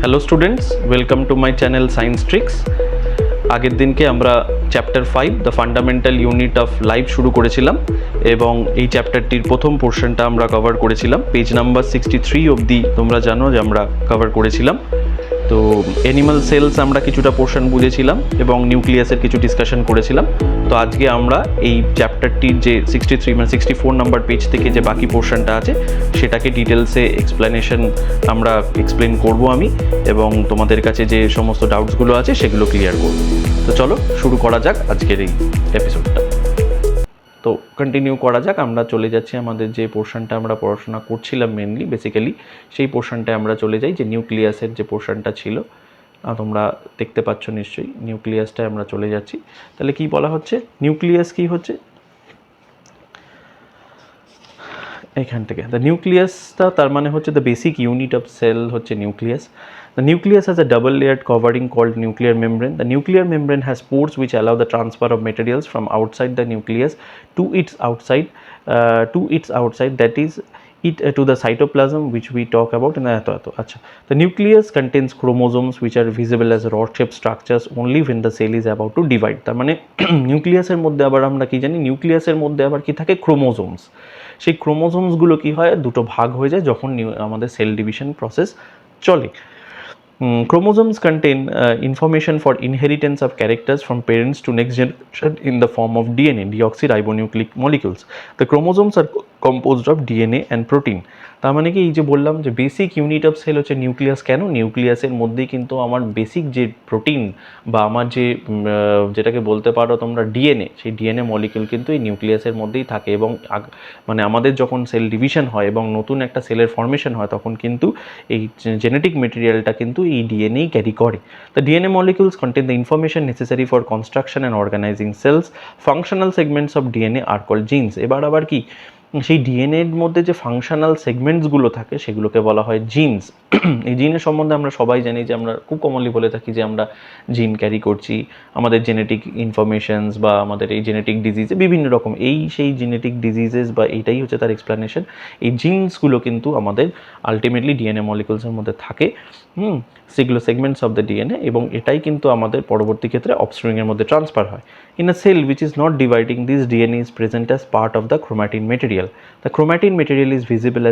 Hello students, welcome to my channel science tricks. আগের দিনকে আমরা chapter 5 the fundamental unit of life শুরু করেছিলাম এবং এই চ্যাপ্টারটির প্রথম পোর্শনটা আমরা কভার করেছিলাম। পেজ নাম্বার 63 অবধি তোমরা জানো যে আমরা কভার করেছিলাম। তো অ্যানিমাল সেলস আমরা কিছুটা পোর্শন বুঝেছিলাম এবং নিউক্লিয়াসের কিছু ডিসকাশন করেছিলাম। তো আজকে আমরা এই চ্যাপ্টারটির যে 64 নাম্বার পেজ থেকে যে বাকি পোর্শনটা আছে সেটাকে ডিটেলসে এক্সপ্লেনেশন আমরা এক্সপ্লেন করব আমি, এবং তোমাদের কাছে যে সমস্ত ডাউটসগুলো আছে সেগুলো ক্লিয়ার করব। তো চলো শুরু করা যাক আজকের এই এপিসোডটা। তো কন্টিনিউ করা যাক, আমরা চলে যাচ্ছি আমাদের যে পোর্শনটা আমরা পড়াশোনা করছিলাম মেনলি বেসিক্যালি সেই পোর্শনটায় আমরা চলে যাই, যে নিউক্লিয়াসের যে পোর্শনটা ছিল তোমরা দেখতে পাচ্ছ নিশ্চয়ই। নিউক্লিয়াসটায় আমরা চলে যাচ্ছি। তাহলে কি বলা হচ্ছে, নিউক্লিয়াস কি হচ্ছে এখান থেকে, দ্য নিউক্লিয়াসটা তার মানে হচ্ছে the basic unit of cell হচ্ছে nucleus. The nucleus has a double-layered covering called nuclear membrane. The nuclear membrane has pores which allow the transfer of materials from outside the nucleus to its outside, that is to the cytoplasm, which we talk about in the The nucleus contains chromosomes which are visible as rod-shaped structures only when the cell is about to divide. তার মানে নিউক্লিয়াসের মধ্যে আবার আমরা কি জানি, নিউক্লিয়াসের মধ্যে আবার কি থাকে, ক্রোমোজোমস। সেই ক্রোমোজোমসগুলো কি হয়, দুটো ভাগ হয়ে যায় যখন আমাদের সেল ডিভিশন প্রসেস চলে। Chromosomes contain information for inheritance of characters from parents to next generation in the form of DNA, deoxyribonucleic molecules. The chromosomes are composed of DNA and protein. তার মানে কি, এই যে বললাম যে বেসিক ইউনিট অফ সেল হচ্ছে nucleus, কেন নিউক্লিয়াসের মধ্যেই কিন্তু আমার বেসিক যে প্রোটিন বা আমার যে যেটাকে বলতে পারো তোমরা ডিএনএ, সেই ডিএনএ মলিকিউল কিন্তু এই নিউক্লিয়াসের মধ্যেই থাকে। এবং মানে আমাদের যখন সেল ডিভিশন হয় এবং নতুন একটা সেলের ফর্মেশন হয় তখন কিন্তু এই জেনেটিক মেটেরিয়ালটা কিন্তু এই ডিএনএই ক্যারি করে। The DNA molecules contain the information necessary for construction and organising cells. Functional segments of DNA are called genes. এবার আবার কি, সেই ডিএনএর মধ্যে যে ফাংশনাল সেগমেন্টসগুলো থাকে সেগুলোকে বলা হয় জিনস। এই জিনের সম্বন্ধে আমরা সবাই জানি যে আমরা খুব কমনলি বলে থাকি যে আমরা জিন ক্যারি করছি, আমাদের জেনেটিক ইনফরমেশনস বা আমাদের এই জেনেটিক ডিজিজে বিভিন্ন রকম সেই জেনেটিক ডিজিজেস বা এইটাই হচ্ছে তার এক্সপ্লেনেশন। এই জিনসগুলো কিন্তু আমাদের আলটিমেটলি ডিএনএ মলিকুলসের মধ্যে থাকে, সেগুলো সেগমেন্টস অফ দ্য ডিএনএ, এবং এটাই কিন্তু আমাদের পরবর্তী ক্ষেত্রে অফস্প্রিংয়ের মধ্যে ট্রান্সফার হয়। In a cell which is not dividing, this DNA is present as part of the chromatin material. The chromatin material is visible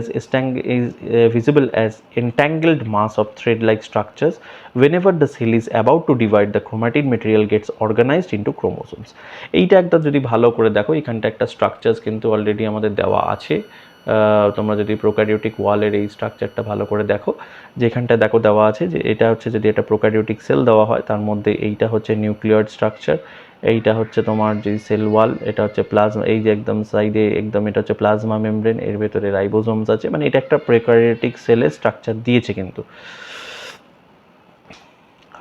as entangled mass of thread-like structures. Whenever the cell is about to divide, the chromatin material gets organized into chromosomes. এইটা একটা যদি ভালো করে দেখো, এখানটা একটা structures কিন্তু already আমাদের দেওয়া আছে। তোমরা যদি প্রোক্যারিওটিক ওয়ালের এই স্ট্রাকচারটা ভালো করে দেখো, যেখানটা দেখো দেওয়া আছে যে এটা হচ্ছে যদি একটা প্রোক্যারিওটিক সেল দেওয়া হয় তার মধ্যে এইটা হচ্ছে নিউক্লিয়ার স্ট্রাকচার, এইটা হচ্ছে তোমার যে সেল ওয়াল, এটা হচ্ছে প্লাজমা, এই যে একদম সাইডে একদম এটা হচ্ছে প্লাজমা মেমব্রেন, এর ভেতরে রাইবোজোমস আছে। মানে এটা একটা প্রোক্যারিওটিক সেলের স্ট্রাকচার দিয়েছে কিন্তু।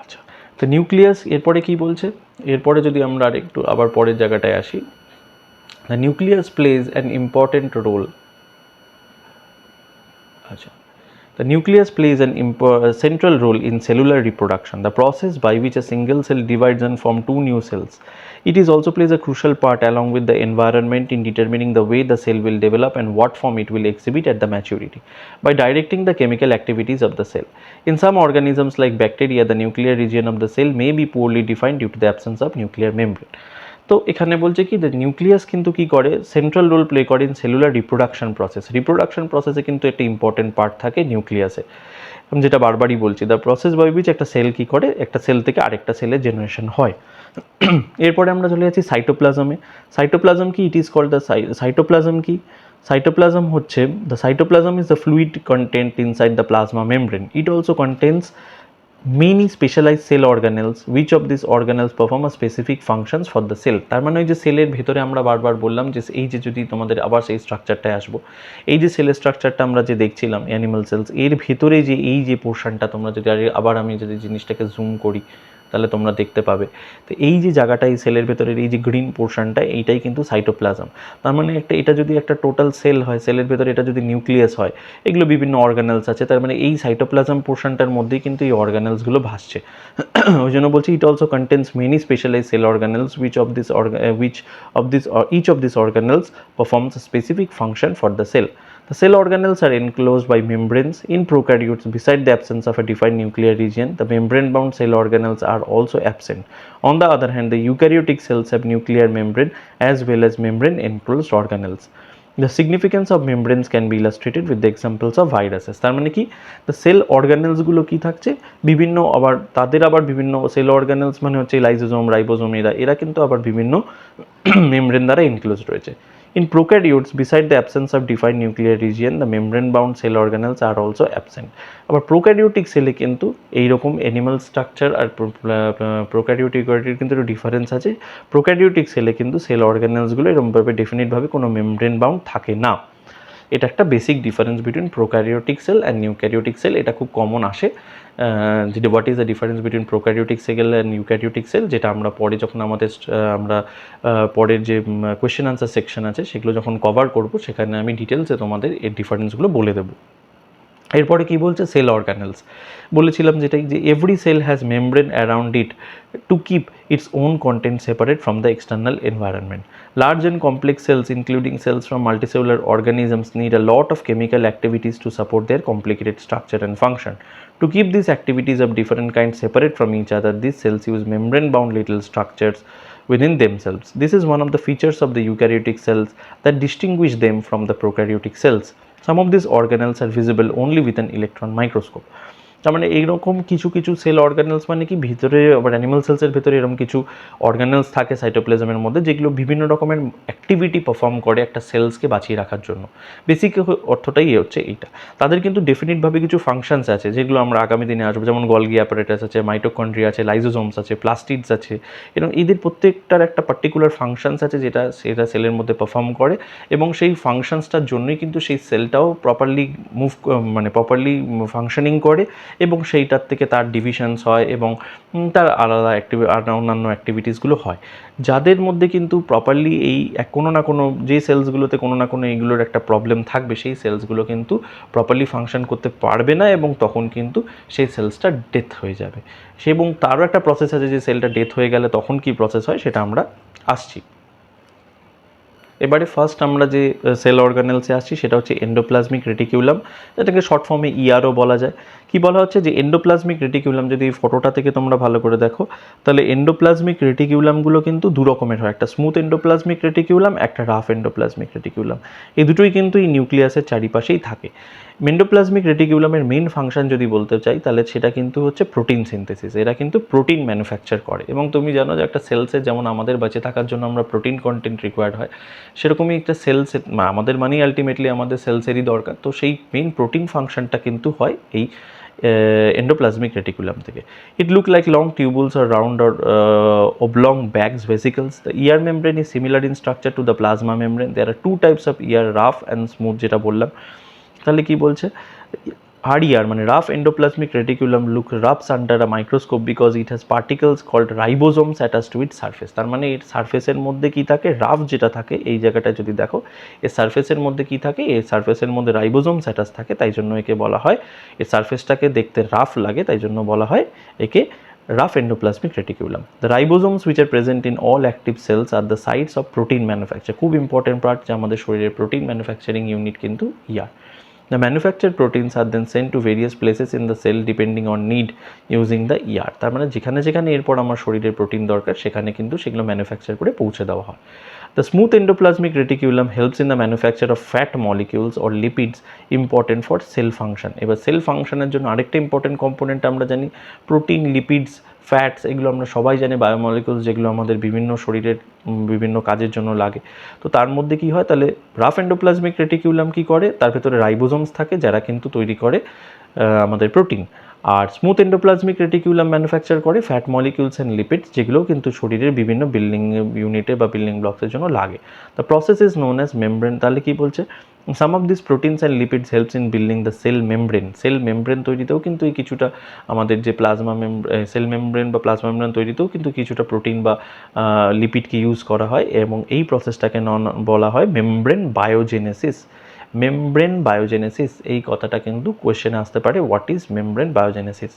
আচ্ছা, তো নিউক্লিয়াস এরপরে কি বলছে, এরপরে যদি আমরা আরেকটু আবার পরের জায়গাটায় আসি, the nucleus plays an important role. The nucleus plays a central role in cellular reproduction, the process by which a single cell divides and forms two new cells. It is also plays a crucial part along with the environment in determining the way the cell will develop and what form it will exhibit at the maturity, by directing the chemical activities of the cell. In some organisms like bacteria, the nuclear region of the cell may be poorly defined due to the absence of nuclear membrane. তো এখানে বলছে কি, the nucleus কিন্তু কি করে, central role play করে in cellular reproduction process. Reproduction প্রসেসে কিন্তু একটা ইম্পর্টেন্ট পার্ট থাকে নিউক্লিয়াসে, আমি যেটা বারবারই বলছি, দ্য প্রসেস বাই উইচ একটা সেল কি করে, একটা সেল থেকে আরেকটা সেলের জেনারেশন হয়। এরপরে আমরা চলে যাচ্ছি সাইটোপ্লাজমে। সাইটোপ্লাজম কি, it is called the cytoplasm কি, সাইটোপ্লাজম হচ্ছে, the cytoplasm is the fluid content inside the plasma membrane. It also contains many specialized cell organelles, which of these organelles perform a specific functions for the cell. তার মানে ওই যে সেলের ভেতরে আমরা বারবার বললাম যে এই যে যদি তোমাদের আবার সেই স্ট্রাকচারটায় আসবো, এই যে সেলের স্ট্রাকচারটা আমরা যে দেখছিলাম অ্যানিমাল সেলস, এর ভেতরে যে এই যে পোর্শনটা তোমরা যদি আবার আমি যদি জিনিসটাকে জুম করি তাহলে তোমরা দেখতে পাবে, তো এই যে জায়গাটা এই সেলের ভেতরের এই যে গ্রিন পোর্শনটা এইটাই কিন্তু সাইটোপ্লাজম। তার মানে এটা যদি একটা টোটাল সেল হয়, সেলের ভেতরে এটা যদি নিউক্লিয়াস হয়, এগুলো বিভিন্ন অর্গানেলস আছে, তার মানে এই সাইটোপ্লাজম পোর্শনটার মধ্যেই কিন্তু এই অর্গানেলসগুলো ভাসছে। ওই জন্য বলছি it also contains many specialise cell organelles each of these organelles performs a specific function for the cell. The cell organelles are enclosed by membranes. In prokaryotes, beside the absence of a defined nuclear region, the membrane-bound cell organelles are also absent. On the other hand, the eukaryotic cells have nuclear membrane as well as membrane-enclosed organelles. The significance of membranes can be illustrated with the examples of viruses. তার মানে কি, the cell organelles গুলো কি থাকছে, বিভিন্ন আবার তাদের আবার বিভিন্ন cell organelles মানে হচ্ছে লাইসোজোম, রাইবোজোম, এরা কিন্তু আবার বিভিন্ন মেমব্রেন দ্বারা এনক্লোজড রয়েছে। In prokaryotes, beside the absence of defined nuclear region, the membrane-bound cell organelles are also absent. আবার prokaryotic সেলে কিন্তু এইরকম অ্যানিমাল স্ট্রাকচার আর প্রোক্যারিওটিক কিন্তু একটু ডিফারেন্স আছে। প্রোক্যারিওটিক সেলে কিন্তু সেল অর্গানেলসগুলো এরকমভাবে ডেফিনিটভাবে কোনো মেমব্রেন বাউন্ড থাকে না। এটা একটা basic difference between prokaryotic cell and eukaryotic cell, এটা খুব কমন আসে। যেটা what is the difference between prokaryotic cell and eukaryotic cell, যেটা আমরা পরে যখন আমাদের আমরা পরের যে কোয়েশ্চেন আনসার সেকশন আছে সেগুলো যখন কভার করব সেখানে আমি ডিটেলসে তোমাদের এই ডিফারেন্সগুলো বলে দেবো। এরপরে কি বলছে, সেল অর্গানেলস বলেছিলাম যেটাই, যে every cell has membrane around it to keep its own content separate from the external environment. Large and complex cells, including cells from multicellular organisms, need a lot of chemical activities to support their complicated structure and function. To keep these activities of different kinds separate from each other, these cells use membrane-bound little structures within themselves. This is one of the features of the eukaryotic cells that distinguish them from the prokaryotic cells. Some of these organelles are visible only with an electron microscope. তার মানে এইরকম কিছু কিছু sell organelles মানে কি, ভিতরে আবার animal সেলসের ভিতরে এরকম কিছু অর্গানেলস থাকে সাইটোপ্লাজমের মধ্যে, যেগুলো বিভিন্ন রকমের অ্যাক্টিভিটি পারফর্ম করে একটা সেলসকে বাঁচিয়ে রাখার জন্য। বেসিক অর্থটাই হচ্ছে এইটা। তাদের কিন্তু ডেফিনিটভাবে কিছু ফাংশনস আছে যেগুলো আমরা আগামী দিনে আসবো, যেমন গলগি অ্যাপারেটাস আছে, মাইটোকন্ড্রিয়া আছে, লাইজোজোমস আছে, প্লাস্টিডস আছে, এবং এদের প্রত্যেকটার একটা পার্টিকুলার ফাংশনস আছে যেটা সেটা সেলের মধ্যে পারফর্ম করে, এবং সেই ফাংশনসটার জন্যই কিন্তু সেই সেলটাও প্রপারলি মানে প্রপারলি ফাংশনিং করে, এবং সেইটার থেকে তার ডিভিশনস হয় এবং তার আলাদা অন্যান্য অ্যাক্টিভিটিসগুলো হয়, যাদের মধ্যে কিন্তু প্রপারলি এই কোনো না কোনো যে সেলসগুলোতে কোনো না কোনো এইগুলোর একটা প্রবলেম থাকবে, সেই সেলসগুলো কিন্তু প্রপারলি ফাংশন করতে পারবে না, এবং তখন কিন্তু সেই সেলসটা ডেথ হয়ে যাবে। এবং তারও একটা প্রসেস আছে, যে সেলটা ডেথ হয়ে গেলে তখন কি প্রসেস হয় সেটা আমরা আসছি। এবারে ফার্স্ট আমরা যে সেল অর্গানেলসে আসছি সেটা হচ্ছে এন্ডোপ্লাজমিক রেটিকিউলাম, এটাকে শর্ট ফর্মে ইআরও বলা যায়। কি বলা হচ্ছে, যে এন্ডোপ্লাজমিক রেটিকিউলাম, যদি এই ফটোটা থেকে তোমরা ভালো করে দেখো তাহলে এন্ডোপ্লাজমিক রেটিকিউলামগুলো কিন্তু দু রকমের হয়, একটা স্মুথ এন্ডোপ্লাজমিক রেটিকিউলাম, একটা রাফ এন্ডোপ্লাজমিক রেটিকিউলাম। এই দুটোই কিন্তু এই নিউক্লিয়াসের চারিপাশেই থাকে। এন্ডোপ্লাজমিক রেটিকিউলামের মেইন ফাংশন যদি বলতে চাই তাহলে সেটা কিন্তু হচ্ছে প্রোটিন সিনথেসিস, এরা কিন্তু প্রোটিন ম্যানুফ্যাকচার করে, এবং তুমি জানো যে একটা সেলসের যেমন আমাদের বেঁচে থাকার জন্য আমরা প্রোটিন কন্টেন্ট রিকোয়ার্ড হয়, সেরকমই একটা সেলসের আমাদের মানেই আলটিমেটলি আমাদের সেলসেরই দরকার, তো সেই মেইন প্রোটিন ফাংশনটা কিন্তু হয় এই endoplasmic reticulum থেকে। It look like long tubules or round or oblong bags, vesicles. The ER membrane is similar in structure to the plasma membrane. There are two types of ER, rough and smooth, যেটা বললাম। তাহলে কি বলছে, RER মানে rough endoplasmic reticulum look rough under a microscope because it has particles called ribosomes attached to its surface. তার মানে এর সারফেসের মধ্যে কি থাকে, রাফ যেটা থাকে, এই জায়গাটা যদি দেখো এর সারফেসের মধ্যে কি থাকে, এই সারফেসের মধ্যে রাইবোজোমস অ্যাটাচ থাকে, তাই জন্য একে বলা হয়, এর সারফেসটাকে দেখতে রাফ লাগে তাই জন্য বলা হয় একে rough endoplasmic reticulum. The ribosomes which are present in all active cells are the sites of protein manufacture. খুব ইম্পর্টেন্ট পার্ট, যে আমাদের শরীরের প্রোটিন ম্যানুফ্যাকচারিং ইউনিট কিন্তু ER. The manufactured proteins are then sent to various places in the cell depending on need using the ER. তার মানে যেখানে যেখানে এরপর আমার শরীরের প্রোটিন দরকার সেখানে কিন্তু সেগুলো ম্যানুফ্যাকচার করে পৌঁছে দেওয়া হয়। The smooth endoplasmic reticulum helps in the manufacture of fat molecules or lipids important for cell function. এবার সেল ফাংশনের জন্য আরেকটা ইম্পর্টেন্ট কম্পোনেন্ট আমরা জানি, প্রোটিন, লিপিডস, ফ্যাটস, এগুলো আমরা সবাই জানি বায়োমলিকুলস, যেগুলো আমাদের বিভিন্ন শরীরের বিভিন্ন কাজের জন্য লাগে। তো তার মধ্যে কি হয়, তাহলে রাফ এন্ডোপ্লাজমিক রেটিকিউলাম কি করে, তার ভেতরে রাইবোজোমস থাকে যারা কিন্তু তৈরি করে আমাদের প্রোটিন, আর স্মুথ এন্ডোপ্লাজমিক রেটিকিউলাম ম্যানুফ্যাকচার করে ফ্যাট মলিকিউলস অ্যান্ড লিপিডস, যেগুলোও কিন্তু শরীরের বিভিন্ন বিল্ডিং ইউনিটে বা বিল্ডিং ব্লকসের জন্য লাগে। The process is known as membrane. তাহলে কি বলছে, some of this proteins and lipids helps in building the cell membrane. Cell membrane তৈরিতেও কিন্তু এই কিছুটা আমাদের যে প্লাজমা সেল মেমব্রেন বা প্লাজমা মেমব্রেন তৈরিতেও কিন্তু কিছুটা প্রোটিন বা লিপিডকে ইউজ করা হয়, এবং এই প্রসেসটাকে বলা হয় মেমব্রেন বায়োজেনেসিস। মেমব্রেন বায়োজেনেসিস, এই কথাটা কিন্তু কোয়েশ্চেনে আসতে পারে, what is membrane biogenesis.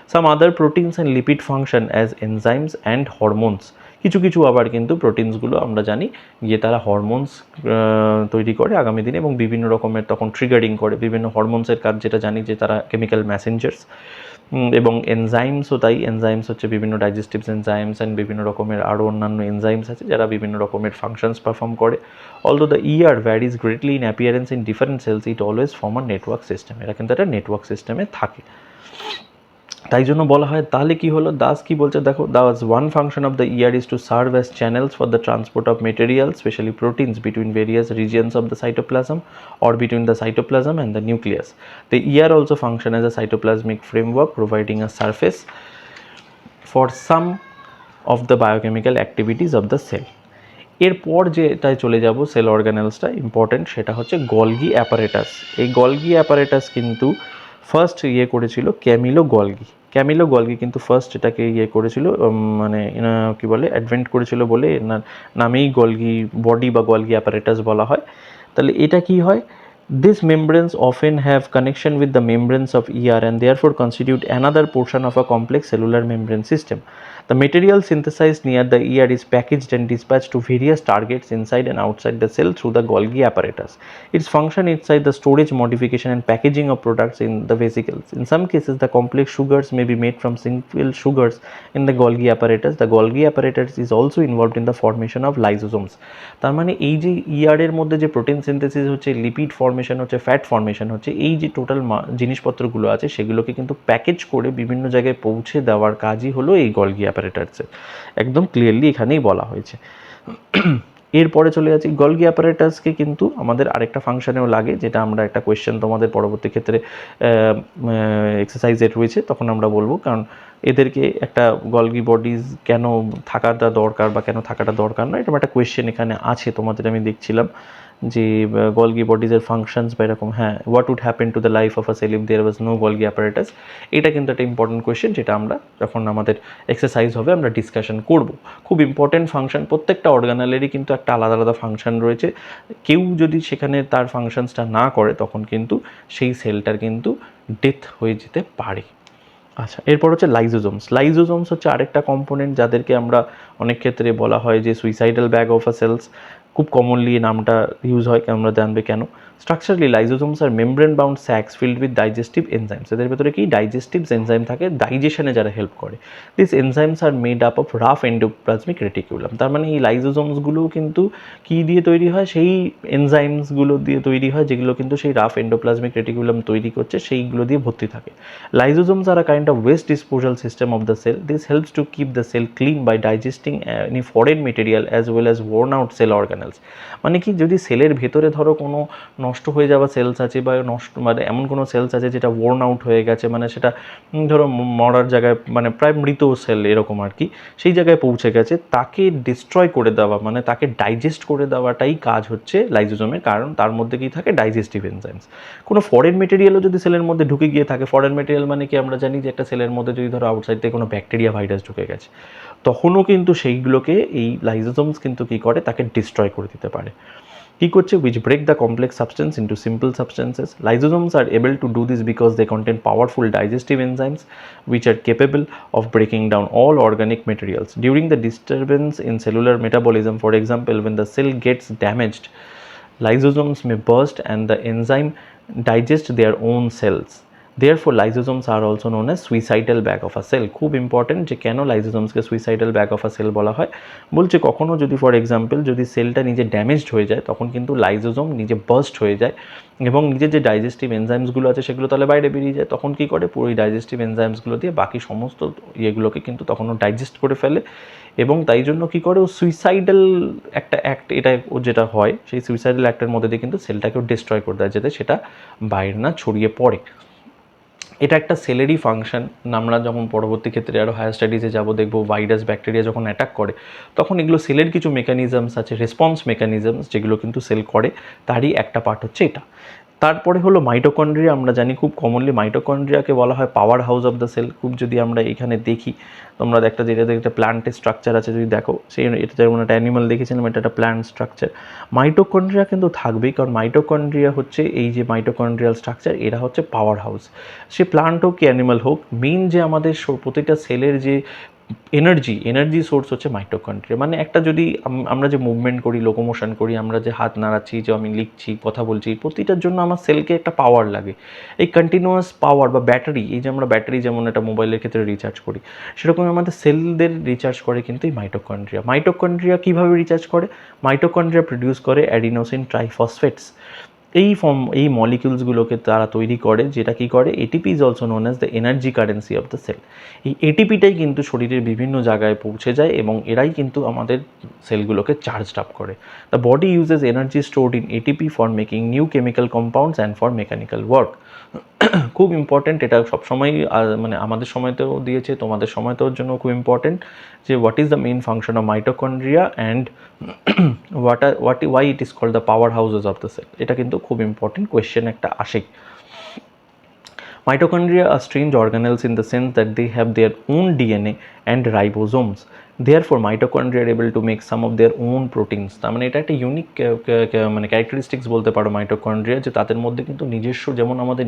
Some other proteins and lipid function as enzymes and hormones. কিছু কিছু আবার কিন্তু প্রোটিনসগুলো আমরা জানি যে তারা হরমোনস তৈরি করে আগামী দিনে এবং বিভিন্ন রকমের তখন ট্রিগারিং করে বিভিন্ন হরমোনসের কাজ, যেটা জানি যে তারা কেমিক্যাল মেসেঞ্জার্স। এবং এনজাইমসও তাই, এনজাইমস হচ্ছে বিভিন্ন ডাইজেস্টিভস এনজাইমস অ্যান্ড বিভিন্ন রকমের আরও অন্যান্য এনজাইমস আছে যারা বিভিন্ন রকমের ফাংশনস পারফর্ম করে। Although the ER varies greatly in appearance in different cells, it always form a network system. এরা কিন্তু একটা নেটওয়ার্ক সিস্টেমে থাকে। তাই জন্য বলা হয়, তাহলে কি হলো, দাস কি বলছে দেখো, Das one function of the year is to serve as channels for the transport of material specially proteins between various regions of the cytoplasm or between the cytoplasm and the nucleus. The ear also function as a cytoplasmic framework, providing a surface for some of the biochemical activities of the cell. এরপর যেটায় চলে যাব sell অর্গানেলসটা important, সেটা হচ্ছে Golgi apparatus. এই Golgi apparatus কিন্তু first করেছিল Camilo Golgi কিন্তু ফার্স্ট এটাকে করেছিল, মানে কী বলে অ্যাডভেন্ট করেছিল বলে এনার নামেই গলগি বডি বা গলগি অ্যাপারেটাস বলা হয়। তাহলে এটা কি হয়, these membranes often have connection with the membranes of ER and therefore constitute another portion of a complex cellular membrane system. The material synthesized near the ER is packaged and dispatched to various targets inside and outside the cell through the Golgi apparatus. Its function inside the storage, modification and packaging of products in the vesicles. In some cases, the complex sugars may be made from single sugars in the Golgi apparatus. The Golgi apparatus is also involved in the formation of lysosomes. তার মানে এই যে ER-এর মধ্যে যে protein synthesis হচ্ছে, lipid formation হচ্ছে, fat formation হচ্ছে, এই যে টোটাল জিনিসপত্রগুলো আছে সেগুলোকে কিন্তু প্যাকেজ করে বিভিন্ন জায়গায় পৌঁছে দেওয়ার কাজই হলো এই গলগি অ্যাপারেটাসের। একদম ক্লিয়ারলি এখানেই বলা হয়েছে। এরপরে চলে যাচ্ছি, গলগি অ্যাপারেটাসকে কিন্তু আমাদের আরেকটা ফাংশনেও লাগে, যেটা আমরা একটা কোয়েশ্চেন তোমাদের পরবর্তী ক্ষেত্রে এক্সারসাইজে রয়েছে তখন আমরা বলবো, কারণ এদেরকে একটা গলগি বডিজ কেন থাকাটা দরকার বা কেন থাকাটা দরকার না, এরকম একটা কোয়েশ্চেন এখানে আছে তোমাদের। আমি দেখছিলাম যে গলগি বডিজের ফাংশনস বা এরকম, হ্যাঁ, what would happen to the life of a cell if there was no Golgi apparatus. এটা কিন্তু একটা ইম্পর্টেন্ট কোয়েশ্চেন, যেটা আমরা যখন আমাদের এক্সারসাইজ হবে আমরা ডিসকাশন করব। খুব ইম্পর্টেন্ট ফাংশন, প্রত্যেকটা অর্গানালেরই কিন্তু একটা আলাদা আলাদা ফাংশন রয়েছে। কেউ যদি সেখানে তার ফাংশনসটা না করে তখন কিন্তু সেই সেলটার কিন্তু ডেথ হয়ে যেতে পারে। আচ্ছা, এরপর হচ্ছে লাইজোজোমস হচ্ছে আরেকটা কম্পোনেন্ট, যাদেরকে আমরা অনেক ক্ষেত্রে বলা হয় যে suicidal bag of a cells. খুব কমনলি নামটা ইউজ হয়, আমরা জানবে কেন। স্ট্রাকচারালি লাইজোজোমস আর membrane bound sacs filled with digestive enzymes. এদের ভেতরে কি ডাইজেস্টিভস এনজাইম থাকে, ডাইজেশনে যারা হেল্প করে। This enzymes are made up of rough endoplasmic reticulum. তার মানে এই লাইজোজোমসগুলোও কিন্তু কী দিয়ে তৈরি হয়, সেই এনজাইমসগুলো দিয়ে তৈরি হয়, যেগুলো কিন্তু সেই রাফ এন্ডোপ্লাজমিক রেটিকুলাম তৈরি করছে, সেইগুলো দিয়ে ভর্তি থাকে। Lysosomes are a kind of waste disposal system of the cell. This helps to keep the cell clean by digesting any foreign material as well as worn out cell organelles. মানে কি, যদি সেলের ভেতরে ধরো কোনো নষ্ট হয়ে যাওয়া সেলস আছে বা মানে এমন কোনো সেলস আছে যেটা ওয়ার্ন আউট হয়ে গেছে, মানে সেটা ধরো মরার জায়গায়, মানে প্রায় মৃত সেল এরকম আর কি, সেই জায়গায় পৌঁছে গেছে, তাকে ডিস্ট্রয় করে দেওয়া, মানে তাকে ডাইজেস্ট করে দেওয়াটাই কাজ হচ্ছে লাইজোজোমের। কারণ তার মধ্যে কি থাকে, ডাইজেস্টিভ এনজাইমস। কোনো ফরেন মেটেরিয়ালও যদি সেলের মধ্যে ঢুকে গিয়ে থাকে, ফরেন মেটেরিয়াল মানে কি, আমরা জানি যে একটা সেলের মধ্যে যদি ধরো আউটসাইড থেকে কোনো ব্যাকটেরিয়া ভাইরাস ঢুকে গেছে, তখনও কিন্তু সেইগুলোকে এই লাইজোজোমস কিন্তু কী করে, তাকে ডিস্ট্রয় করে দিতে পারে। কী করছে, which break the complex substance into simple substances. Lysosomes are able to do this because they contain powerful digestive enzymes which are capable of breaking down all organic materials. During the disturbance in cellular metabolism, for example, when the cell gets damaged, lysosomes may burst and the enzyme digest their own cells. Therefore, lysosomes are also known as suicidal bag of a cell. খুব important যে কেন লাইজোজোমসকে suicidal bag of a cell বলা হয়। বলছে কখনো যদি for example যদি সেলটা নিজে ড্যামেজড হয়ে যায়, তখন কিন্তু লাইজোজোম নিজে বার্স্ট হয়ে যায় এবং নিজের যে ডাইজেস্টিভ এনজাইমসগুলো আছে সেগুলো তাহলে বাইরে বেরিয়ে যায়। তখন কী করে, পুরো ডাইজেস্টিভ এনজাইমসগুলো দিয়ে বাকি সমস্ত ইয়েগুলোকে কিন্তু তখনও ডাইজেস্ট করে ফেলে, এবং তাই জন্য কী করে, ও সুইসাইডাল একটা অ্যাক্ট, এটা ও যেটা হয় সেই সুইসাইডাল অ্যাক্টের মধ্যে দিয়ে কিন্তু সেলটাকেও ডিস্ট্রয় করে দেয়, যাতে সেটা বাইরে না ছড়িয়ে পড়ে। এটা একটা সেলেরই ফাংশন। আমরা যখন পরবর্তী ক্ষেত্রে আরও হায়ার স্টাডিজে যাব, দেখব ভাইরাস ব্যাকটেরিয়া যখন অ্যাটাক করে তখন এগুলো সেলের কিছু মেকানিজমস আছে, রেসপন্স মেকানিজমস, যেগুলো কিন্তু সেল করে, তারই একটা পার্ট হচ্ছে এটা। তারপরে হলো মাইটোকন্ড্রিয়া। আমরা জানি খুব কমনলি মাইটোকন্ড্রিয়াকে বলা হয় power house of the cell. খুব যদি আমরা এখানে দেখি, তোমরা একটা যেটা একটা প্ল্যান্টের স্ট্রাকচার আছে যদি দেখো, সেই এটা যেমন একটা অ্যানিমাল দেখেছিলাম, এটা একটা প্ল্যান্ট স্ট্রাকচার। মাইটোকন্ড্রিয়া কিন্তু থাকবেই, কারণ মাইটোকন্ড্রিয়া হচ্ছে এই যে মাইটোকন্ড্রিয়াল স্ট্রাকচার, এরা হচ্ছে পাওয়ার হাউস। সে প্ল্যান্ট হোক কি অ্যানিমাল হোক, মেইন যে আমাদের প্রতিটা সেলের যে এনার্জি সোর্স হচ্ছে মাইটোকন্ড্রিয়া। মানে একটা যদি আমরা যে মুভমেন্ট করি, লোকোমোশন করি, আমরা যে হাত নাড়াচ্ছি, যে আমি লিখছি, কথা বলছি, প্রতিটার জন্য আমার সেলকে একটা পাওয়ার লাগে। এই কন্টিনিউয়াস পাওয়ার বা ব্যাটারি, এই যে আমরা ব্যাটারি যেমন একটা মোবাইলের ক্ষেত্রে রিচার্জ করি, সেরকম আমাদের সেলদের রিচার্জ করে কিন্তু এই মাইটোকন্ড্রিয়া। মাইটোকন্ড্রিয়া কীভাবে রিচার্জ করে? মাইটোকন্ড্রিয়া প্রডিউস করে অ্যাডিনোসিন ট্রাইফসফেটস। এই মলিকিউলসগুলোকে তারা তৈরি করে, যেটা কি করে, ATP is also known as the energy currency of the cell. এই এটিপিটাই কিন্তু শরীরের বিভিন্ন জায়গায় পৌঁছে যায় এবং এরাই কিন্তু আমাদের সেলগুলোকে চার্জড আপ করে। The body uses energy stored in ATP for making new chemical compounds and for mechanical work. খুব ইম্পর্ট্যান্ট, এটা সবসময় মানে আমাদের সময়তেও দিয়েছে, তোমাদের সময়তেও জন্য খুব ইম্পর্ট্যান্ট, যে what is the main function of mitochondria and why it is called the power houses of the cell. এটা কিন্তু খুব ইম্পর্টেন্ট কোয়েশ্চেন একটা আসেই। Mitochondria are strange organelles in the sense that they have their own DNA and ribosomes. Therefore, mitochondria are able to make some of their own proteins. তার মানে এটা একটা unique মানে ক্যারেক্টারিস্টিক্স বলতে পারো মাইটোকন্ড্রিয়া, যে তাদের মধ্যে কিন্তু নিজস্ব, যেমন আমাদের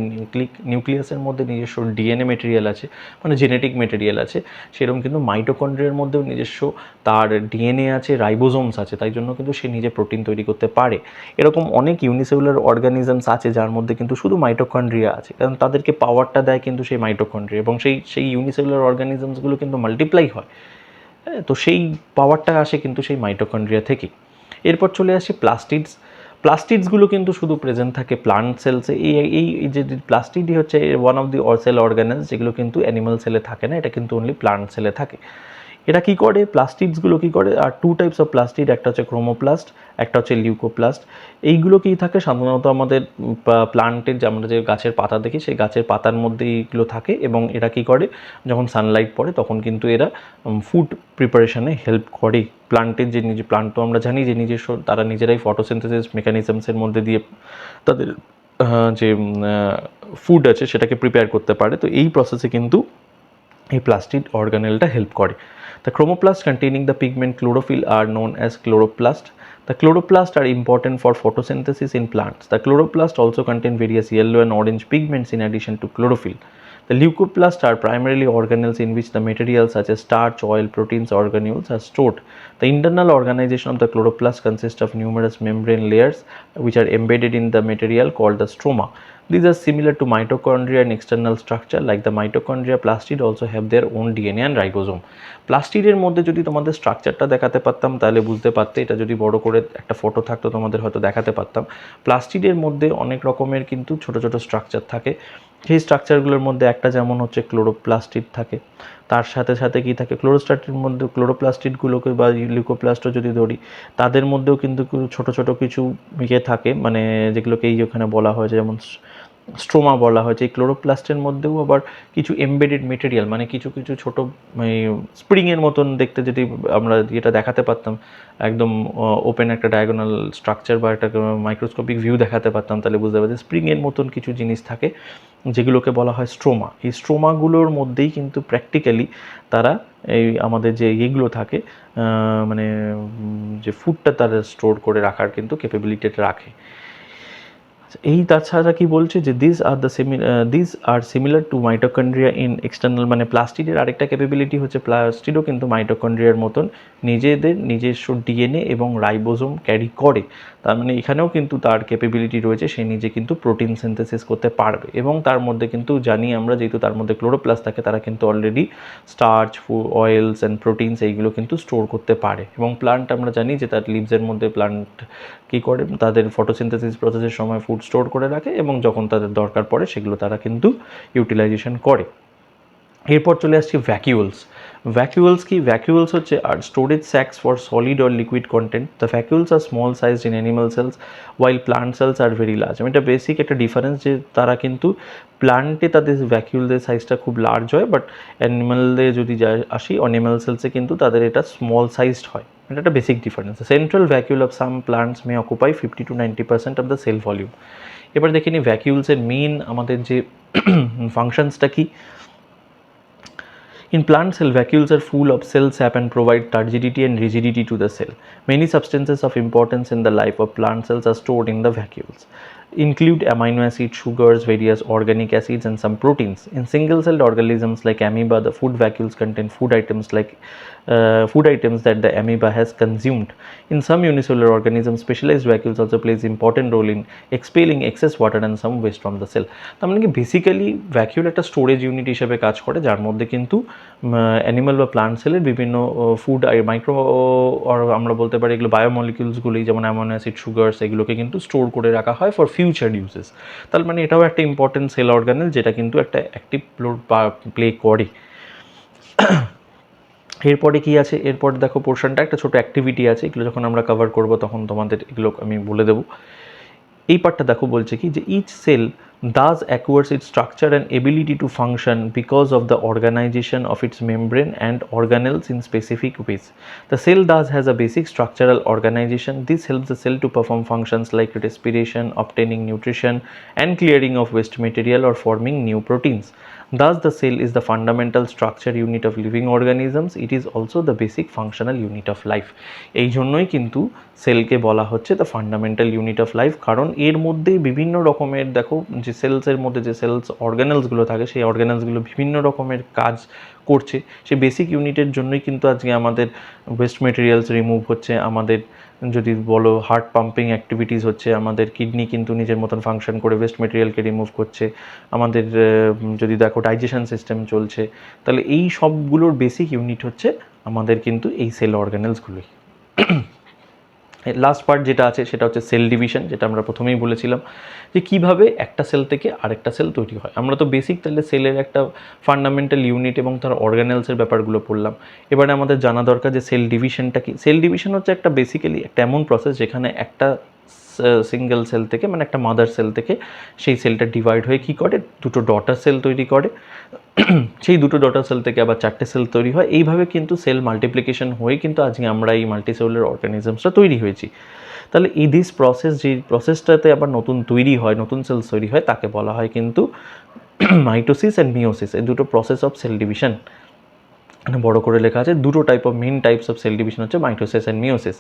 নিউক্লিয়াসের মধ্যে নিজস্ব ডিএনএ মেটেরিয়াল আছে, মানে জেনেটিক মেটেরিয়াল আছে, সেরকম কিন্তু মাইটোকন্ড্রিয়ার মধ্যেও নিজস্ব তার ডিএনএ আছে, রাইবোজোমস আছে, তাই জন্য কিন্তু সে নিজে প্রোটিন তৈরি করতে পারে। এরকম অনেক ইউনিসেলুলার অর্গানিজমস আছে যার মধ্যে কিন্তু শুধু মাইটোকন্ড্রিয়া আছে, কারণ তাদেরকে পাওয়ারটা দেয় কিন্তু সেই মাইটোকন্ড্রিয়া, এবং সেই ইউনিসেলুলার অর্গানিজমসগুলো কিন্তু মাল্টিপ্লাই হয়। হ্যাঁ, তো সেই পাওয়ারটা আসে কিন্তু সেই মাইটোকন্ড্রিয়া থেকেই। এরপর চলে আসে প্লাস্টিডসগুলো কিন্তু শুধু প্রেজেন্ট থাকে প্লান্ট সেলসে। এই যে প্লাস্টিডই হচ্ছে one of the cell organelles, যেগুলো কিন্তু অ্যানিমাল সেলে থাকে না, এটা কিন্তু অনলি প্লান্ট সেলে থাকে। এরা কী করে, প্লাস্টিডসগুলো কী করে, আর টু টাইপস অফ প্লাস্টিড, একটা হচ্ছে ক্রোমোপ্লাস্ট, একটা হচ্ছে লিউকোপ্লাস্ট। এইগুলো কী থাকে, সাধারণত আমাদের প্লান্টের, যে আমরা যে গাছের পাতা দেখি, সেই গাছের পাতার মধ্যে এইগুলো থাকে, এবং এরা কী করে, যখন সানলাইট পড়ে তখন কিন্তু এরা ফুড প্রিপারেশনে হেল্প করে। প্লান্টের যে প্লান্ট তো আমরা জানি যে নিজস্ব, তারা নিজেরাই ফটোসিনথেসিস মেকানিজমসের মধ্যে দিয়ে তাদের যে ফুড আছে সেটাকে প্রিপেয়ার করতে পারে। তো এই প্রসেসে কিন্তু এই প্লাস্টিড অর্গানেলটা হেল্প করে। The chromoplasts containing the pigment chlorophyll are known as chloroplast. The chloroplasts are important for photosynthesis in plants. The chloroplasts also contain various yellow and orange pigments in addition to chlorophyll. The leucoplasts are primarily organelles in which the materials such as starch, oil, proteins, organelles are stored. The internal organization of the chloroplast consists of numerous membrane layers which are embedded in the material called the stroma. These are similar to mitochondria in external structure. Like the mitochondria, plastid also have their own DNA and ribosome. প্লাস্টিডের মধ্যে যদি তোমাদের স্ট্রাকচারটা দেখাতে পারতাম তাহলে বুঝতে পারতে, এটা যদি বড় করে একটা ফটো থাকতো তোমাদের হয়তো দেখাতে পারতাম। প্লাস্টিডের মধ্যে অনেক রকমের কিন্তু ছোট ছোট স্ট্রাকচার থাকে। সেই স্ট্রাকচারগুলোর মধ্যে একটা যেমন হচ্ছে ক্লোরোপ্লাস্টিড থাকে, তার সাথে সাথে কী থাকে, ক্লোরোস্টাটির মধ্যে ক্লোরোপ্লাস্টিডগুলোকে বা লিউকোপ্লাস্টও যদি ধরি, তাদের মধ্যেও কিন্তু ছোট ছোট কিছু ইয়ে থাকে, মানে যেগুলোকে এই ওখানে বলা হয়েছে যেমন স্ট্রোমা বলা হয়েছে। এই ক্লোরোপ্লাস্টের মধ্যেও আবার কিছু এমবেডেড মেটেরিয়াল, মানে কিছু কিছু ছোটো স্প্রিংয়ের মতন দেখতে, যদি আমরা যেটা দেখাতে পারতাম একদম ওপেন একটা ডায়াগোনাল স্ট্রাকচার বা একটা মাইক্রোস্কোপিক ভিউ দেখাতে পারতাম, তাহলে বুঝতে পারছি স্প্রিংয়ের মতন কিছু জিনিস থাকে যেগুলোকে বলা হয় স্ট্রোমা। এই স্ট্রোমাগুলোর মধ্যেই কিন্তু প্র্যাকটিক্যালি তারা এই আমাদের যে ইয়েগুলো থাকে, মানে যে ফুডটা তারা স্টোর করে রাখার কিন্তু ক্যাপাবিলিটিটা রাখে। এই তাছাড়া কি বলছে যে this are similar to mitochondria in external, মানে প্লাস্টিডের আরেকটা ক্যাপাবিলিটি হচ্ছে প্লাস্টিডও কিন্তু মাইটোকন্ড্রিয়ার মতন নিজস্ব ডিএনএ এবং রাইবোজোম ক্যারি করে। তার মানে এখানেও কিন্তু তার ক্যাপাবিলিটি রয়েছে, সে নিজে কিন্তু প্রোটিন সিনথেসিস করতে পারবে। এবং তার মধ্যে কিন্তু জানি আমরা, যেহেতু তার মধ্যে ক্লোরোপ্লাস্ট থাকে, তারা কিন্তু already starch, oils and proteins এইগুলো কিন্তু স্টোর করতে পারে। এবং প্লান্ট আমরা জানি যে তার লিভসের মধ্যে প্লান্ট কী করে, তাদের ফটোসিনথেসিস প্রসেসের সময় ফুড স্টোর করে রাখে এবং যখন তাদের দরকার পড়ে সেগুলো তারা কিন্তু ইউটিলাইজেশন করে। এরপর চলে আসছি ভ্যাকুয়েলস কি, ভ্যাকুয়েলস হচ্ছে are storage sacs for solid or liquid content. The vacuoles are small size in animal cells while plant cells are very large. এটা বেসিক একটা ডিফারেন্স, যে তারা কিন্তু প্লান্টে তাদের ভ্যাকুয়েলদের সাইজটা খুব লার্জ হয়, বাট অ্যানিমালদের যদি আসি অ্যানিমাল সেলসে কিন্তু তাদের এটা স্মল সাইজড হয়। এটা একটা basic difference. Central vacuole of some plants may occupy 50 to 90% of the cell volume. এবার দেখে নিই ভ্যাকুয়েলসের মেইন আমাদের যে ফাংশনসটা কি। In plant cell, vacuoles are full of cell sap and provide turgidity and rigidity to the cell. Many substances of importance in the life of plant cells are stored in the vacuoles. include amino acids, sugars, various organic acids, and some proteins. In single-celled organisms like amoeba, the food vacuoles contain food items that the amoeba has consumed. In some unicellular organisms, specialized vacuoles also plays important role in expelling excess water and some waste from the cell. তার মানে কি basically vacuole একটা storage unit হিসেবে কাজ করে, যার মধ্যে কিন্তু অ্যানিমাল বা প্লান্ট সেলের বিভিন্ন ফুড মাইক্রো আমরা বলতে পারি এগুলো বায়োমলিকিউলসগুলি, যেমন অ্যামাইনো অ্যাসিড, সুগার্স, এগুলোকে কিন্তু স্টোর করে রাখা হয় ফর ফিউচার ইউজেস। তার মানে এটাও একটা ইম্পর্টেন্ট সেল অর্গানেল যেটা কিন্তু একটা অ্যাক্টিভ রোল প্লে করে। এরপরে কি আছে, এরপরে দেখো পোর্শনটা একটা ছোটো অ্যাক্টিভিটি আছে, এগুলো যখন আমরা কভার করব তখন তোমাদের এগুলো আমি বলে দেবো। এই পার্টটা দেখো বলছে কি যে each cell thus acquires its structure and ability to function because of the organization of its membrane and organelles in specific ways. The cell thus has a basic structural organization. This helps the cell to perform functions like respiration, obtaining nutrition, and clearing of waste material or forming new proteins. Thus, the cell is the fundamental structure unit of living organisms. It is also the basic functional unit of life. এই জন্যই কিন্তু সেলকে বলা হচ্ছে the fundamental unit of life, কারণ এর মধ্যে বিভিন্ন রকমের দেখো যে সেলসের মধ্যে যে সেলস অর্গানেলসগুলো থাকে, সেই অর্গানেলসগুলো বিভিন্ন রকমের কাজ করছে। সেই বেসিক ইউনিটের জন্যই কিন্তু আজকে আমাদের ওয়েস্ট মেটেরিয়ালস রিমুভ হচ্ছে, আমাদের যদি বলো হার্ট পাম্পিং অ্যাক্টিভিটিস হচ্ছে, আমাদের কিডনি কিন্তু নিজের মতন ফাংশন করে ওয়েস্ট মেটেরিয়ালকে রিমুভ করছে, আমাদের যদি দেখো ডাইজেশন সিস্টেম চলছে। তাহলে এই সবগুলোর বেসিক ইউনিট হচ্ছে আমাদের কিন্তু এই সেল অর্গানেলসগুলোই। লাস্ট পার্ট যেটা আছে সেটা হচ্ছে সেল ডিভিশন, যেটা আমরা প্রথমেই বলেছিলাম যে কীভাবে একটা সেল থেকে আরেকটা সেল তৈরি হয়। আমরা তো বেসিক তাহলে সেলের একটা ফান্ডামেন্টাল ইউনিট এবং তার অর্গানেলসের ব্যাপারগুলো পড়লাম। এবারে আমাদের জানা দরকার যে সেল ডিভিশনটা কি। সেল ডিভিশন হচ্ছে একটা বেসিক্যালি একটা এমন প্রসেস যেখানে একটা সিঙ্গেল সেল থেকে মানে একটা মাদার সেল থেকে সেই সেলটা ডিভাইড হয়ে কী করে দুটো ডটার সেল তৈরি করে, সেই দুটো ডটার সেল থেকে আবার চারটে সেল তৈরি হয়। এইভাবে কিন্তু সেল মাল্টিপ্লিকেশন হয়ে কিন্তু আজকে আমরা এই মাল্টিসেলুলার অর্গানিজমসটা তৈরি হয়েছি। তাহলে এই দিস প্রসেস, যে প্রসেসটাতে আবার নতুন তৈরি হয়, নতুন সেলস তৈরি হয়, তাকে বলা হয় কিন্তু মাইটোসিস অ্যান্ড মিওসিস। এই দুটো প্রসেস অফ সেল ডিভিশন বড় করে লেখা আছে। দুটো type of main types of cell division হচ্ছে মাইটোসিস অ্যান্ড মিওসিস।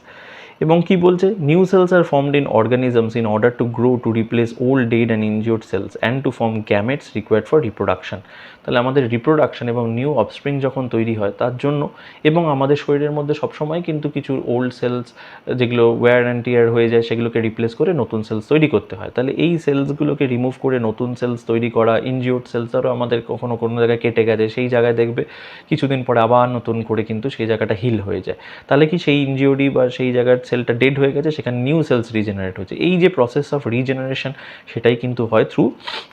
এবং কি বলছে, new cells are formed in organisms in order to grow, to replace old, dead and injured cells and to form gametes required for reproduction. তাহলে আমাদের reproduction এবং new offspring যখন তৈরি হয় তার জন্য, এবং আমাদের শরীরের মধ্যে সবসময় কিন্তু কিছু ওল্ড সেলস যেগুলো ওয়্যার অ্যান্ড টিয়ার হয়ে যায় সেগুলোকে রিপ্লেস করে নতুন সেলস তৈরি করতে হয়। তাহলে এই সেলসগুলোকে রিমুভ করে নতুন সেলস তৈরি করা, ইনজিওর্ড সেলস আরও আমাদের কখনো কোনো জায়গায় কেটে গেছে সেই জায়গায় দেখবে কিছুদিন পরে আবার নতুন করে কিন্তু সেই জায়গাটা হিল হয়ে যায়। তাহলে কি সেই ইনজিওরি বা সেই জায়গার সেলটা ডেড হয়ে গেছে, সেখানে নিউ সেলস রিজেনারেট হচ্ছে। এই যে প্রসেস অফ রিজেনারেশন সেটাই কিন্তু হয় through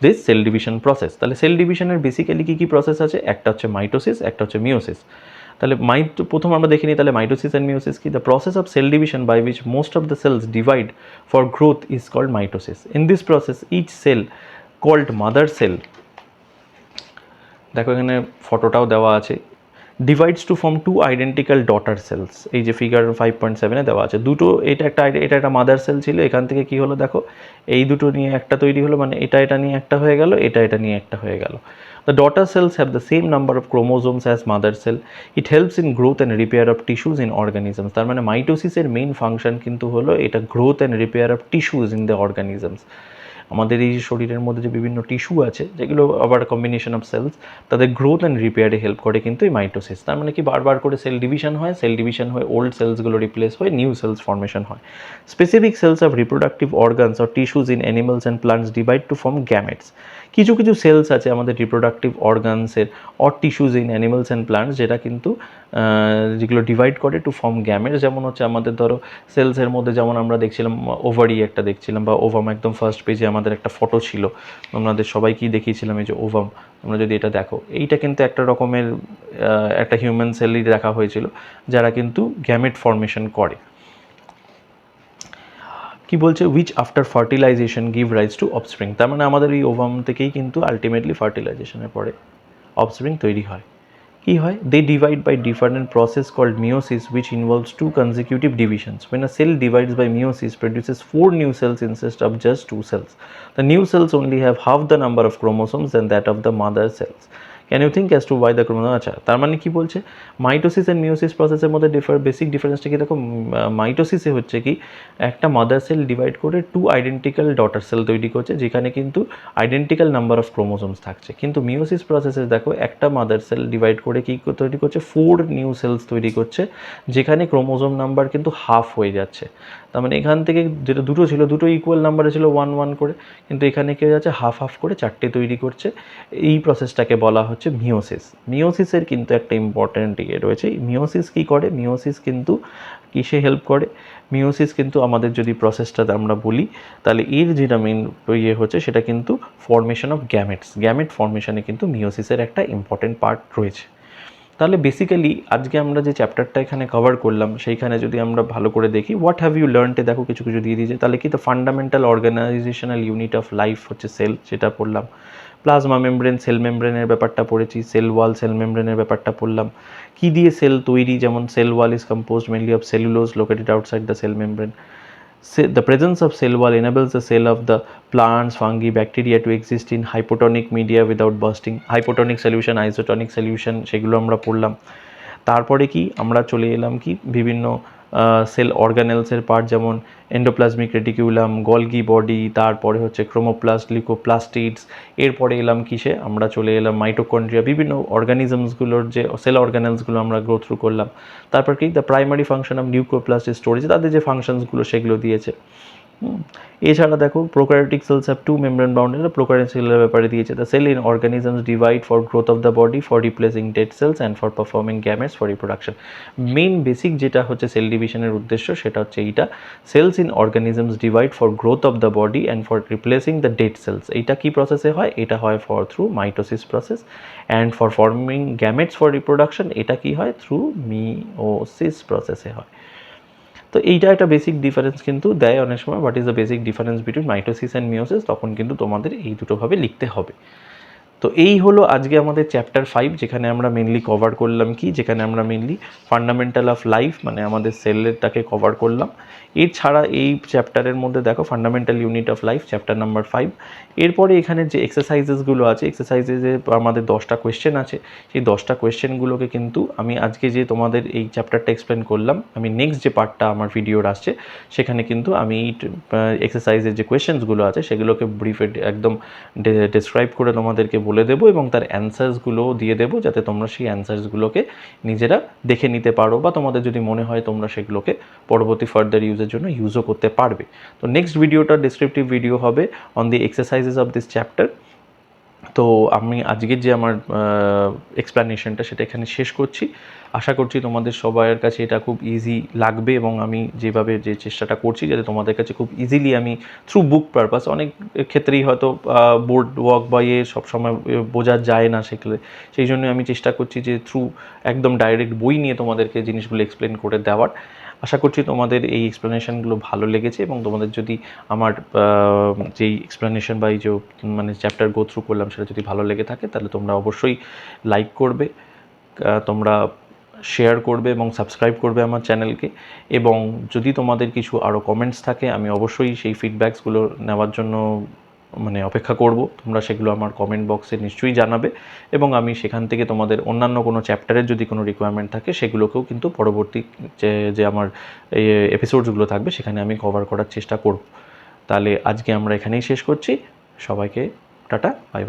this cell division process. তাহলে সেল ডিভিশনের বেসিক্যালি কী কী প্রসেস আছে, একটা হচ্ছে মাইটোসিস, একটা হচ্ছে মিওসিস। তাহলে প্রথম আমরা দেখে নিই তাহলে মাইটোসিস অ্যান্ড মিওসিস কি। The process of cell division by which most of the cells divide for growth is called mitosis. In this process each cell called mother cell, দেখো এখানে ফটোটাও দেওয়া আছে, divides to form two identical daughter cells. এই যে figure 5.7-এ দেওয়া আছে দুটো, এটা একটা মাদার সেল ছিল, এখান থেকে কি হলো দেখো এই দুটো নিয়ে একটা তৈরি হলো, মানে এটা নিয়ে একটা হয়ে গেল, এটা নিয়ে একটা হয়ে গেল। The daughter cells have the same number of chromosomes as mother cell. It helps in growth and repair of tissues in organisms. তার মানে মাইটোসিসের মেইন ফাংশন কিন্তু হলো এটা growth and repair of tissues in the organisms. আমাদের এই শরীরের মধ্যে যে বিভিন্ন টিস্যু আছে যেগুলো আবার কম্বিনেশন অফ সেলস, তাদের গ্রোথ অ্যান্ড রিপেয়ারে হেল্প করে কিন্তু এই মাইটোসিস। তার মানে কি বারবার করে সেল ডিভিশন হয়, সেল ডিভিশন হয়ে ওল্ড সেলসগুলো রিপ্লেস হয়ে নিউ সেলস ফর্মেশন হয়। Specific cells of reproductive organs or tissues in animals and plants divide to form gametes. কিছু কিছু সেলস আছে আমাদের রিপ্রোডাক্টিভ অর্গানসের or tissues in animals and plants যেটা কিন্তু যেগুলো ডিভাইড করে টু ফর্ম গ্যামেটস। যেমন হচ্ছে আমাদের ধরো সেলসের মধ্যে যেমন আমরা দেখছিলাম ওভারি একটা দেখছিলাম, বা ওভাম একদম ফার্স্ট পেজে আমাদের একটা ফটো ছিল, আমাদের সবাইকেই দেখিয়েছিলাম এই যে ওভাম। তোমরা যদি এটা দেখো, এইটা কিন্তু একটা রকমের একটা হিউম্যান সেলই দেখা হয়েছিল যারা কিন্তু গ্যামেট ফর্মেশন করে। কি বলছে, which after fertilization give rise to offspring. তার মানে আমাদের এই ওভাম থেকেই কিন্তু আলটিমেটলি ফার্টিলাইজেশনের পরে অফস্প্রিং তৈরি হয়। কি হয়, they divide by different process called meiosis which involves two consecutive divisions. When a cell divides by meiosis produces 4 new cells instead of just 2 cells. The new cells only have half the number of chromosomes than that of the mother cells. Can you think as to why the chromosome, আচ্ছা তার মানে কি বলছে, mitosis and meiosis প্রসেসের মধ্যে basic ডিফারেন্সটা কি দেখো, মাইটোসিসে হচ্ছে কি একটা মাদার সেল ডিভাইড করে 2 আইডেন্টিক্যাল ডটার সেল তৈরি করছে, যেখানে কিন্তু আইডেন্টিক্যাল নাম্বার অফ ক্রোমোজোমস থাকছে। কিন্তু মিওসিস প্রসেসে দেখো একটা মাদার সেল ডিভাইড করে কি তৈরি করছে, 4 নিউ সেলস তৈরি করছে, যেখানে ক্রোমোজোম নাম্বার কিন্তু হাফ হয়ে যাচ্ছে। তার মানে এখান থেকে যেটা দুটো ছিল, দুটো ইকুয়াল নাম্বারে ছিল 1 1 করে, কিন্তু এখানে কি হয়ে যাচ্ছে, হাফ হাফ করে 4টে তৈরি করছে। এই প্রসেসটাকে বলা হচ্ছে মিওসিস। মিওসিসের কিন্তু একটা ইম্পর্ট্যান্ট ইয়ে রয়েছে। মিওসিস কী করে, মিওসিস কিন্তু কিসে হেল্প করে, মিওসিস কিন্তু আমাদের যদি প্রসেসটা আমরা বলি, তাহলে এর যেটা মেন ইয়ে হচ্ছে সেটা কিন্তু ফর্মেশন অফ গ্যামেটস, গ্যামেট ফর্মেশনে কিন্তু মিওসিসের একটা ইম্পর্টেন্ট পার্ট রয়েছে। তাহলে বেসিক্যালি আজকে আমরা যে চ্যাপ্টারটা এখানে কভার করলাম, সেইখানে যদি আমরা ভালো করে দেখি, হোয়াট হ্যাভ ইউ লার্নটে দেখো কিছু কিছু দিয়ে দিয়েছে। তাহলে কি, the fundamental organisational unit of life হচ্ছে সেল, সেটা পড়লাম। প্লাজমা মেমব্রেন, সেল মেমব্রেনের ব্যাপারটা পড়েছি, সেল ওয়াল, সেল মেমব্রেনের ব্যাপারটা পড়লাম, কী দিয়ে সেল তৈরি, যেমন cell wall is composed mainly of cellulose located outside the cell membrane. The presence of cell wall enables the cell of the plants, fungi, bacteria to exist in hypotonic media without bursting. Hypotonic solution, isotonic solution, সেগুলো আমরা পড়লাম। তারপরে কি আমরা চলে এলাম কি বিভিন্ন সেল অর্গানেলসের পার্ট, যেমন এন্ডোপ্লাজমিক রেটিকিউলাম, গলগি বডি, তারপরে হচ্ছে ক্রোমোপ্লাস্ট, লিউকোপ্লাস্টিডস। এরপরে এলাম কিসে, আমরা চলে এলাম মাইটোকন্ড্রিয়া, বিভিন্ন অর্গানিজমসগুলোর যে সেল অর্গানেলসগুলো আমরা গ্রো থ্রু করলাম। তারপর কি, the primary function of nucleoplast storage, তাদের যে ফাংশনসগুলো সেগুলো দিয়েছে। এছাড়া দেখো prokaryotic cells have 2 membrane boundary, prokaryotic সেলের ব্যাপারে দিয়েছে, the cell in organisms divide for growth of the body, for replacing dead cells and for performing gametes for reproduction. Main basic যেটা হচ্ছে সেল ডিভিশনের উদ্দেশ্য সেটা হচ্ছে এইটা, cells in organisms divide for growth of the body and for replacing the dead sales. এইটা কী প্রসেসে হয়, এটা হয় for through mitosis process, and for forming gametes for reproduction এটা কী হয়, থ্রু মিওসিস প্রসেসে হয়। তো এইটা একটা বেসিক ডিফারেন্স কিন্তু দেয় অনেক সময়, what is the basic difference between mitosis and meiosis, তখন কিন্তু তোমাদের এই দুটোভাবে লিখতে হবে। তো এই হলো আজকে আমাদের চ্যাপ্টার 5, যেখানে আমরা মেনলি কভার করলাম কি, যেখানে আমরা মেনলি ফান্ডামেন্টাল অফ লাইফ মানে আমাদের সেলেরটাকে কভার করলাম। এছাড়া এই চ্যাপ্টারের মধ্যে দেখো fundamental unit of life chapter number 5। এরপরে এখানে যে এক্সারসাইজেসগুলো আছে, এক্সারসাইজে আমাদের 10টা কোয়েশ্চেন আছে, সেই 10টা কোয়েশ্চেনগুলোকে কিন্তু আমি আজকে যে তোমাদের এই চ্যাপ্টারটা এক্সপ্লেন করলাম, আমি নেক্সট যে পার্টটা আমার ভিডিওর আসছে সেখানে কিন্তু আমি এক্সারসাইজের যে কোয়েশ্চেন্সগুলো আছে সেগুলোকে ব্রিফে একদম ডেসক্রাইব করে তোমাদেরকে বলে দেবো, এবং তার অ্যান্সার্সগুলোও দিয়ে দেবো, যাতে তোমরা সেই অ্যান্সার্সগুলোকে নিজেরা দেখে নিতে পারো, বা তোমাদের যদি মনে হয় তোমরা সেগুলোকে পরবর্তী ফার্দার ইউজের জন্য ইউজও করতে পারবে। তো নেক্সট ভিডিওটা ডেসক্রিপটিভ ভিডিও হবে on the exercises of this chapter. তো আমি আজকের যে আমার এক্সপ্লানেশনটা সেটা এখানে শেষ করছি। আশা করছি তোমাদের সবার কাছে এটা খুব ইজি লাগবে, এবং আমি যেভাবে যে চেষ্টাটা করছি যাতে তোমাদের কাছে খুব ইজিলি আমি থ্রু বুক পারপাস, অনেক ক্ষেত্রেই হয়তো বোর্ড ওয়ার্ক বা সবসময় বোঝা যায় না সেগুলো, সেই জন্য আমি চেষ্টা করছি যে থ্রু একদম ডাইরেক্ট বই নিয়ে তোমাদেরকে জিনিসগুলো এক্সপ্লেন করে দেওয়ার। আশা করছি তোমাদের এই এক্সপ্লেনেশনগুলো ভালো লেগেছে, এবং তোমাদের যদি আমার যেই এক্সপ্লেনেশন বা এই যে মানে চ্যাপ্টার গো থ্রু করলাম সেটা যদি ভালো লেগে থাকে, তাহলে তোমরা অবশ্যই লাইক করবে, তোমরা শেয়ার করবে এবং সাবস্ক্রাইব করবে আমার চ্যানেলকে। এবং যদি তোমাদের কিছু আরও কমেন্টস থাকে, আমি অবশ্যই সেই ফিডব্যাকসগুলো নেওয়ার জন্য মানে অপেক্ষা করব। তোমরা সেগুলো আমার কমেন্ট বক্সে নিশ্চয়ই জানাবে, এবং আমি সেখান থেকে তোমাদের অন্যান্য কোনো চ্যাপ্টারের যদি কোনো রিকোয়ারমেন্ট থাকে সেগুলোকেও কিন্তু পরবর্তী যে আমার এই এপিসোডসগুলো থাকবে সেখানে আমি কভার করার চেষ্টা করব। তাহলে আজকে আমরা এখানেই শেষ করছি। সবাইকে টাটা, বাই।